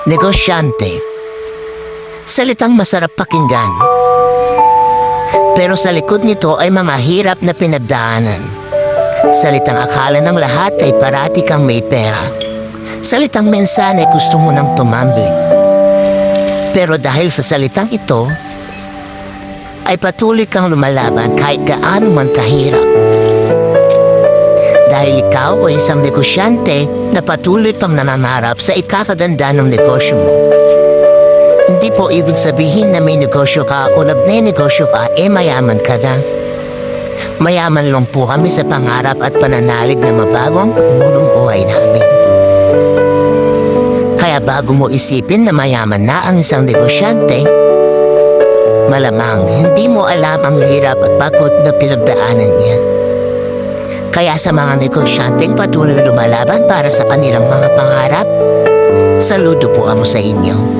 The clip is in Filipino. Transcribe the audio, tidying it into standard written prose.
Negosyante. Salitang masarap pakinggan. Pero sa likod nito ay mga hirap na pinagdaanan. Salitang akala ng lahat ay parati kang may pera. Salitang minsan ay gusto mo nang tumambling. Pero dahil sa salitang ito, ay patuloy kang lumalaban kahit gaano man kahirap. Dahil ikaw ay isang negosyante na patuloy pang nanangarap sa ikakaganda ng negosyo mo. Hindi po ibig sabihin na may negosyo ka o nagnenegosyo ka mayaman ka na. Mayaman lang po kami sa pangarap at pananalig na mabagong pagmulong buhay namin. Kaya bago mo isipin na mayaman na ang isang negosyante, malamang hindi mo alam ang hirap at pagod na pinagdaanan niya. Kaya sa mga negosyanteng patuloy lumalaban para sa kanilang mga pangarap, saludo po ako sa inyo.